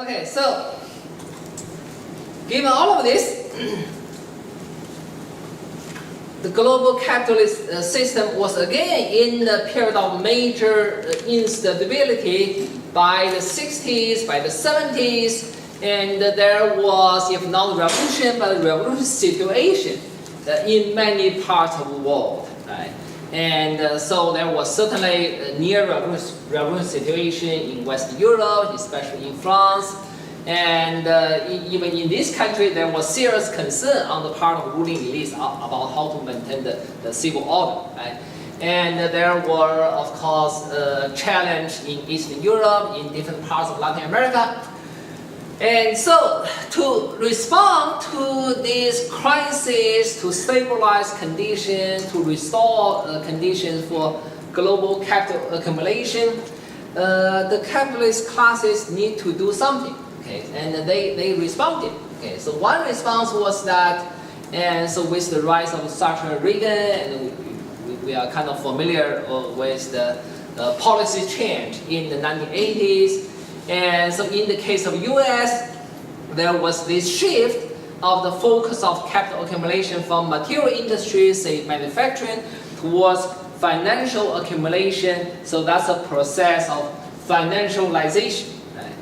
Okay, so given all of this, the global capitalist system was again in a period of major instability by the 60s, by the 70s, and there was, if not revolution, but a revolution situation in many parts of the world. Right? And so there was certainly a near revolution situation in Western Europe, especially in France. And even in this country, there was serious concern on the part of ruling elites about how to maintain the civil order. Right? And there were, of course, challenges in Eastern Europe, in different parts of Latin America. And so, to respond to these crises, to stabilize conditions, to restore conditions for global capital accumulation, the capitalist classes need to do something. Okay, and they responded. Okay, so one response was that, and so with the rise of Thatcher and Reagan, and we are kind of familiar with the policy change in the 1980s. And so in the case of US, there was this shift of the focus of capital accumulation from material industries, say manufacturing, towards financial accumulation. So that's a process of financialization. Right?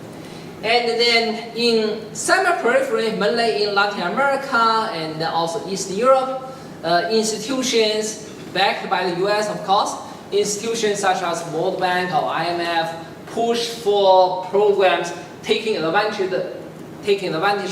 And then in semi-periphery, mainly in Latin America and also Eastern Europe, institutions backed by the US, of course, institutions such as World Bank or IMF, push for programs taking advantage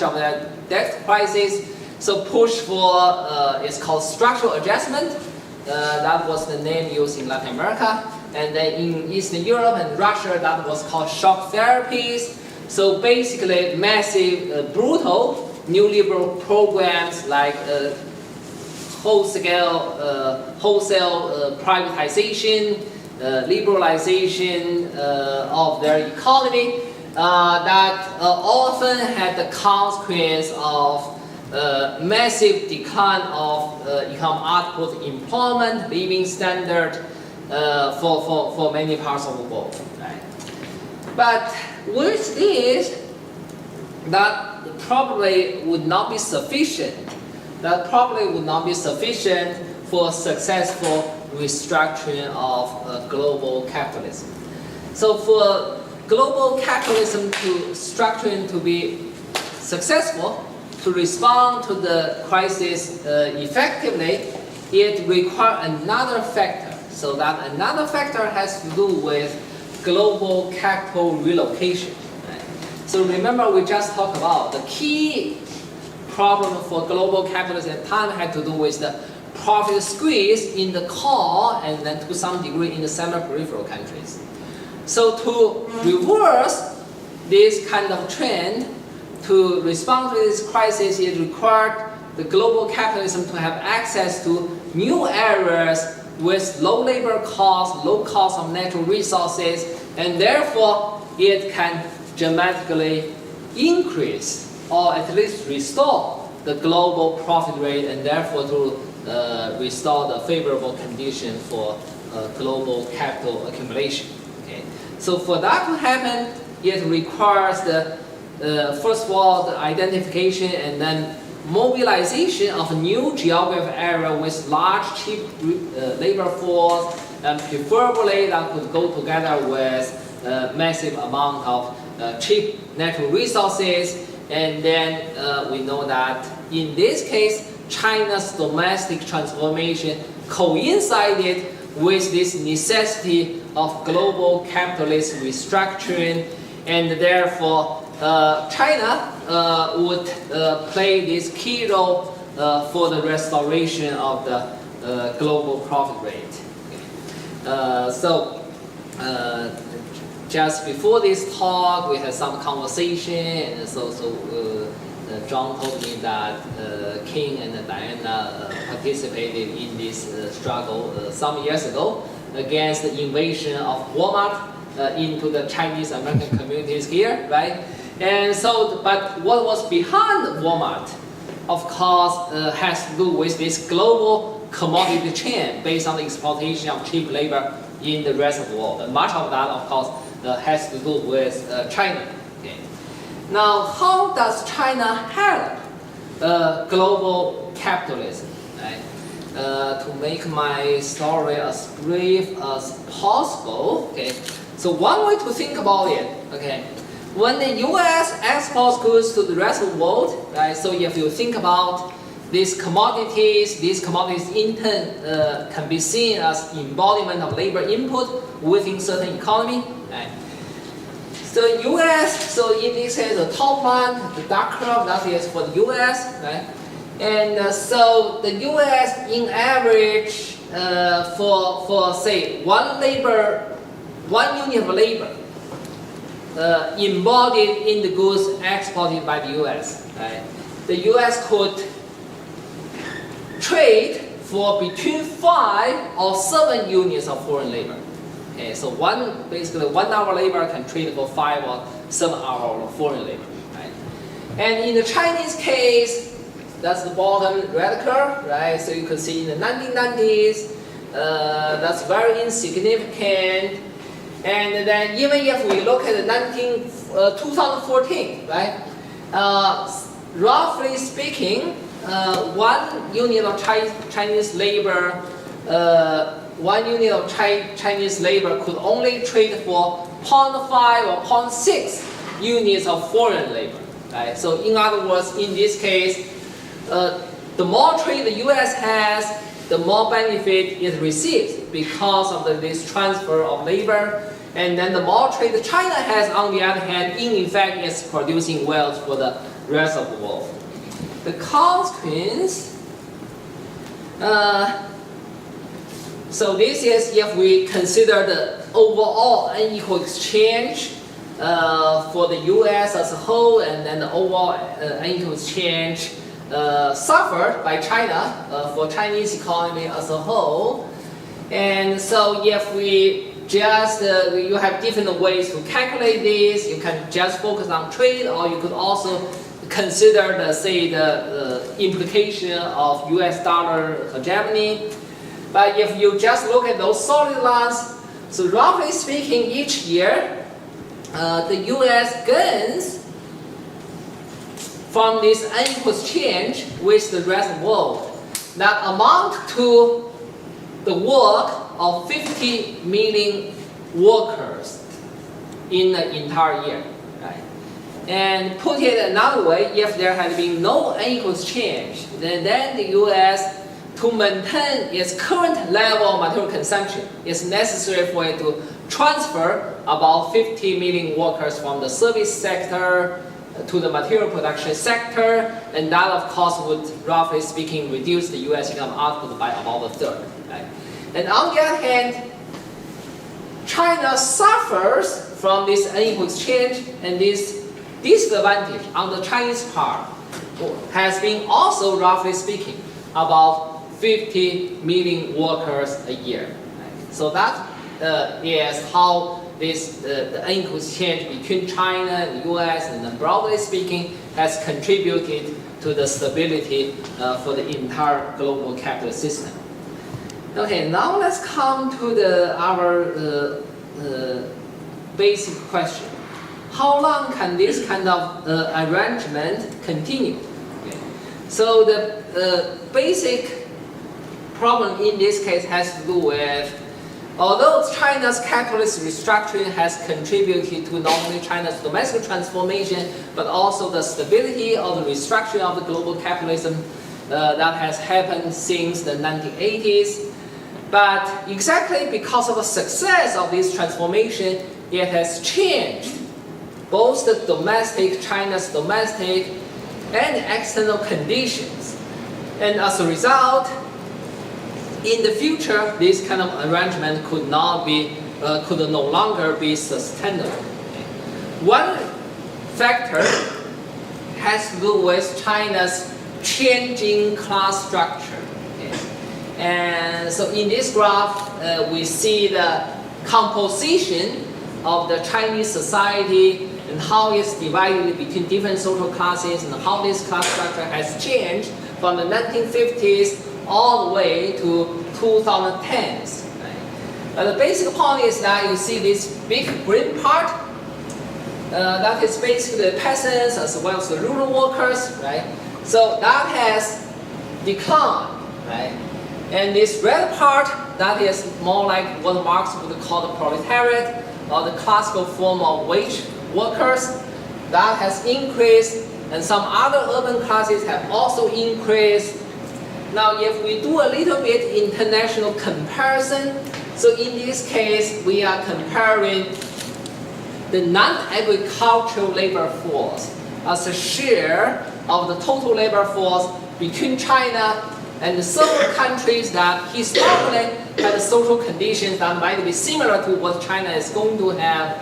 of the debt crisis. So push for, it's called structural adjustment. That was the name used in Latin America. And then in Eastern Europe and Russia, that was called shock therapies. So basically massive, brutal neoliberal programs like wholesale privatization, liberalization of their economy that often had the consequence of massive decline of economic output, employment, living standard for many parts of the world. Right? But with this, that probably would not be sufficient. That probably would not be sufficient for successful restructuring of global capitalism. So for global capitalism structuring to be successful, to respond to the crisis effectively, it requires another factor. So that another factor has to do with global capital relocation. Right? So remember we just talked about the key problem for global capitalism at the time had to do with the profit squeeze in the core and then to some degree in the semi-peripheral countries. So to reverse this kind of trend, to respond to this crisis, it required the global capitalism to have access to new areas with low labor costs, low cost of natural resources, and therefore it can dramatically increase or at least restore the global profit rate and therefore to restore the favorable condition for global capital accumulation. Okay? So for that to happen, it requires the first of all the identification and then mobilization of a new geographic area with large cheap labor force, and preferably that could go together with massive amount of cheap natural resources. And then we know that in this case, China's domestic transformation coincided with this necessity of global capitalist restructuring, and therefore China would play this key role for the restoration of the global profit rate. Just before this talk, we had some conversation, and so John told me that King and Diana participated in this struggle some years ago against the invasion of Walmart into the Chinese American communities here, right? And so, but what was behind Walmart, of course, has to do with this global commodity chain based on the exploitation of cheap labor in the rest of the world. And much of that, of course, has to do with China. Okay. Now, how does China help global capitalism? Right? To make my story as brief as possible, okay. So one way to think about it, okay, when the U.S. exports goods to the rest of the world, right? So if you think about these commodities in turn can be seen as embodiment of labor input within certain economy, right? So U.S. So in this case, the top one, the dark curve, that is for the U.S., right? And so the U.S. in average for say one unit of labor embodied in the goods exported by the U.S. Right? The U.S. could trade for between 5 or 7 units of foreign labor. Okay, so basically 1 hour labor can trade for 5 or 7 hours of foreign labor. Right? And in the Chinese case, that's the bottom red curve, right? So you can see in the 1990s, that's very insignificant. And then even if we look at the 2014, right? Roughly speaking, 1 unit of Chinese labor, 1 unit of Chinese labor could only trade for 0.5 or 0.6 units of foreign labor. Right? So in other words, in this case, the more trade the U.S. has, the more benefit it receives because of this transfer of labor. And then the more trade China has, on the other hand, in effect, is producing wealth for the rest of the world. The consequence, so this is if we consider the overall unequal exchange for the U.S. as a whole, and then the overall unequal exchange suffered by China for Chinese economy as a whole. And so if we just, you have different ways to calculate this. You can just focus on trade, or you could also consider the implication of US dollar hegemony. But if you just look at those solid lines, so roughly speaking, each year, the US gains from this unequal exchange with the rest of the world that amount to the work of 50 million workers in the entire year. Right? And put it another way, if there had been no unequal exchange, then the US, to maintain its current level of material consumption, it's necessary for it to transfer about 50 million workers from the service sector to the material production sector, and that of course would, roughly speaking, reduce the US income output by about a third. Right? And on the other hand, China suffers from this unequal exchange, and this disadvantage on the Chinese part has been also, roughly speaking, about 50 million workers a year. Right? So that is how this the unequal exchange between China and the US, and then broadly speaking, has contributed to the stability for the entire global capitalist system. Okay, now let's come to our basic question. How long can this kind of arrangement continue? Okay. So the basic problem in this case has to do with, although China's capitalist restructuring has contributed to not only China's domestic transformation, but also the stability of the restructuring of the global capitalism that has happened since the 1980s. But exactly because of the success of this transformation, it has changed both the China's domestic and external conditions. And as a result, in the future, this kind of arrangement could no longer be sustainable. One factor has to do with China's changing class structure. And so in this graph, we see the composition of the Chinese society and how it's divided between different social classes, and how this class structure has changed from the 1950s all the way to 2010s. Right? But the basic point is that you see this big green part, that is basically the peasants as well as the rural workers, right? So that has declined, right? And this red part, that is more like what Marx would call the proletariat, or the classical form of wage workers, that has increased, and some other urban classes have also increased. Now, if we do a little bit international comparison, so in this case, we are comparing the non-agricultural labor force as a share of the total labor force between China and several countries that historically had social conditions that might be similar to what China is going to have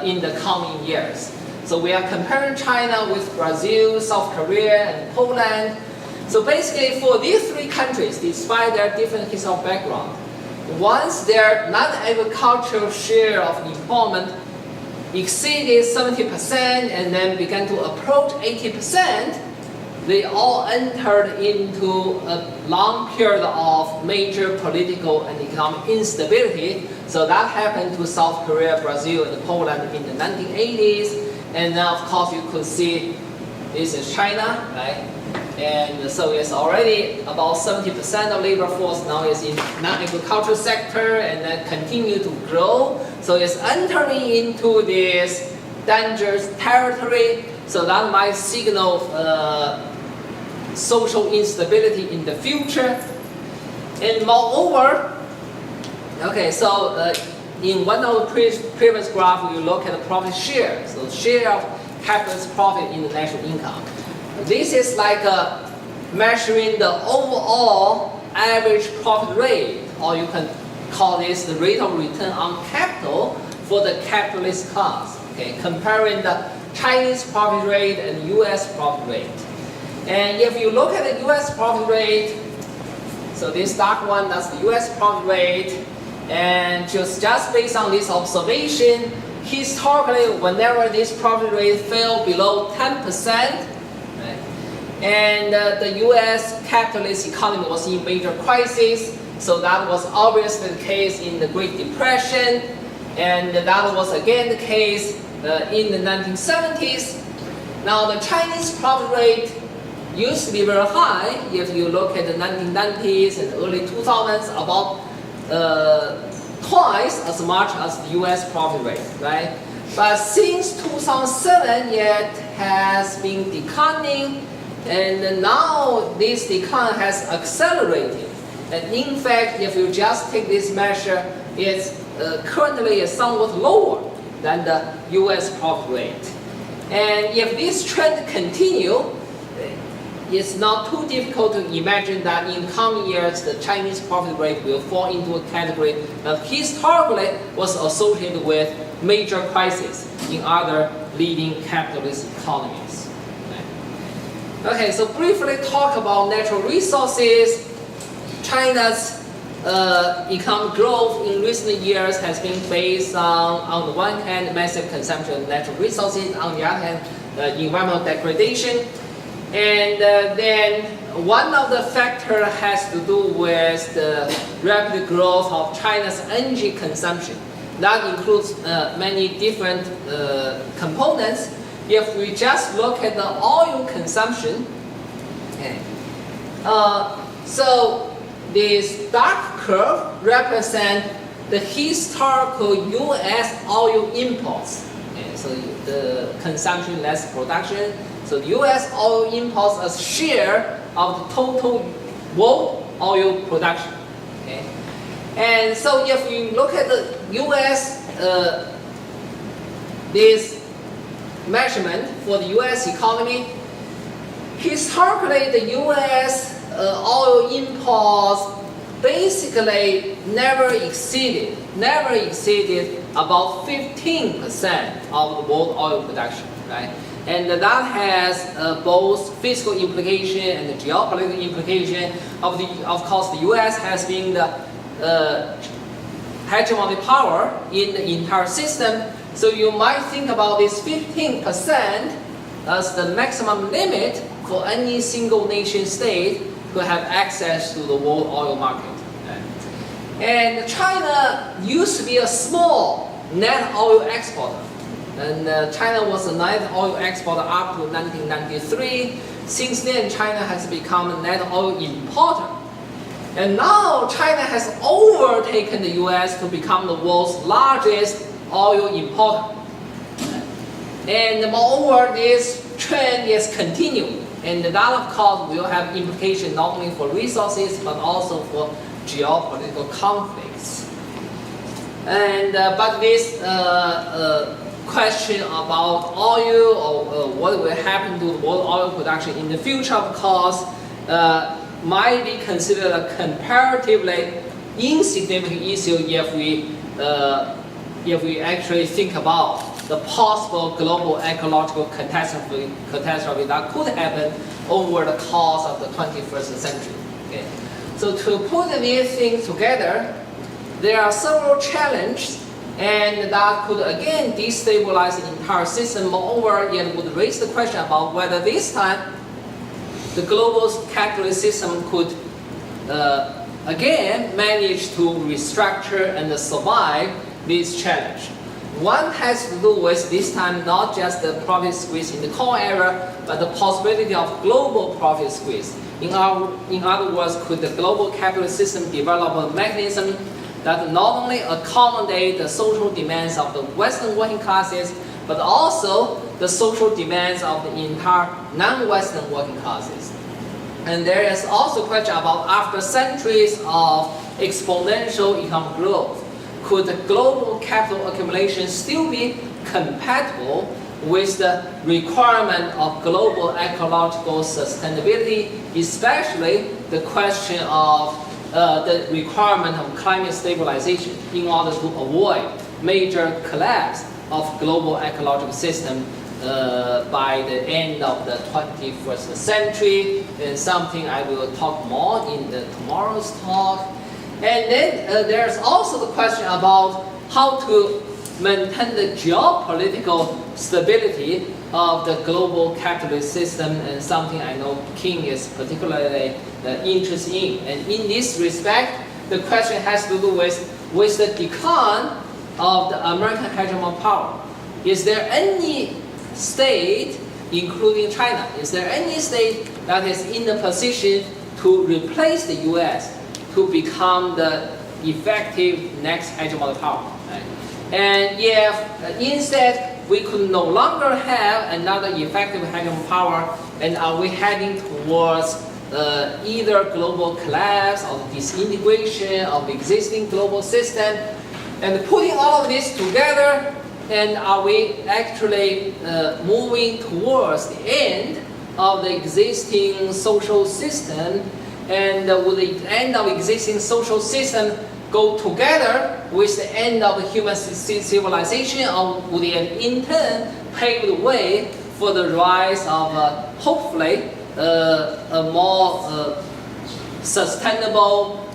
in the coming years. So we are comparing China with Brazil, South Korea, and Poland. So basically for these three countries, despite their different historical background, once their non-agricultural share of employment exceeded 70% and then began to approach 80%, they all entered into a long period of major political and economic instability. So that happened to South Korea, Brazil, and Poland in the 1980s. And now, of course, you could see this is China, right? And so it's already about 70% of labor force now is in non-agricultural sector and then continue to grow. So it's entering into this dangerous territory. So that might signal social instability in the future. And moreover, okay, so in one of the previous graph, we look at the profit share. So share of capitalist profit in the national income. This is like measuring the overall average profit rate, or you can call this the rate of return on capital for the capitalist class. Okay, comparing the Chinese profit rate and U.S. profit rate. And if you look at the U.S. profit rate, so this dark one, that's the U.S. profit rate, and just based on this observation, historically, whenever this profit rate fell below 10%, and the U.S. capitalist economy was in major crisis, so that was obviously the case in the Great Depression, and that was again the case in the 1970s. Now the Chinese profit rate used to be very high. If you look at the 1990s and early 2000s, about twice as much as the U.S. profit rate, right? But since 2007, it has been declining. And now this decline has accelerated. And in fact, if you just take this measure, it's currently somewhat lower than the US profit rate. And if this trend continues, it's not too difficult to imagine that in coming years, the Chinese profit rate will fall into a category that historically was associated with major crises in other leading capitalist economies. Okay, so briefly talk about natural resources. China's economic growth in recent years has been based on the one hand, massive consumption of natural resources, on the other hand, environmental degradation. And then one of the factors has to do with the rapid growth of China's energy consumption. That includes many different components. If we just look at the oil consumption, okay, so this dark curve represents the historical U.S. oil imports. Okay, so the consumption less production. So the U.S. oil imports as share of the total world oil production. Okay, and so if you look at the U.S. This measurement for the U.S. economy, historically the U.S. Oil imports basically never exceeded about 15% of the world oil production, right? And that has both fiscal implication and the geopolitical implication. Of course, the U.S. has been the hegemonic power in the entire system. So you might think about this 15% as the maximum limit for any single nation state to have access to the world oil market. And China used to be a small net oil exporter. And China was the net oil exporter up to 1993. Since then, China has become a net oil importer. And now China has overtaken the US to become the world's largest oil importer. And moreover, this trend is continuing. And that, of course, will have implications not only for resources, but also for geopolitical conflicts. And but this question about oil or what will happen to world oil production in the future, of course, might be considered a comparatively insignificant issue if we actually think about the possible global ecological catastrophe that could happen over the course of the 21st century. Okay. So to put these things together, there are several challenges, and that could again destabilize the entire system. Moreover, it would raise the question about whether this time the global capitalist system could again manage to restructure and survive this challenge. One has to do with this time not just the profit squeeze in the core area, but the possibility of global profit squeeze. In other words, could the global capitalist system develop a mechanism that not only accommodate the social demands of the Western working classes, but also the social demands of the entire non-Western working classes? And there is also a question about, after centuries of exponential economic growth, could the global capital accumulation still be compatible with the requirement of global ecological sustainability, especially the question of the requirement of climate stabilization in order to avoid major collapse of global ecological system by the end of the 21st century, and something I will talk more in tomorrow's talk. And then there's also the question about how to maintain the geopolitical stability of the global capitalist system, and something I know King is particularly interested in. And in this respect, the question has to do with the decline of the American hegemon power. Is there any state, including China, is there any state that is in the position to replace the US to become the effective next hegemonic power? Right? And if instead we could no longer have another effective hegemonic power, and are we heading towards either global collapse or disintegration of the existing global system? And putting all of this together, and are we actually moving towards the end of the existing social system? And will the end of existing social system go together with the end of human civilization, or would it in turn pave the way for the rise of hopefully a more sustainable,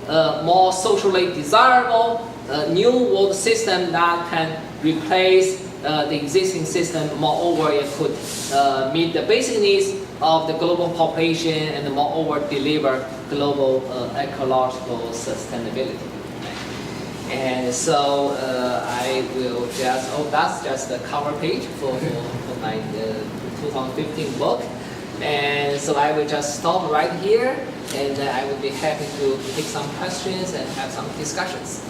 more socially desirable new world system that can replace the existing system? Moreover, it could meet the basic needs of the global population, and moreover deliver global ecological sustainability. And so I will just, that's just the cover page for my 2015 book. And so I will just stop right here, and I will be happy to take some questions and have some discussions.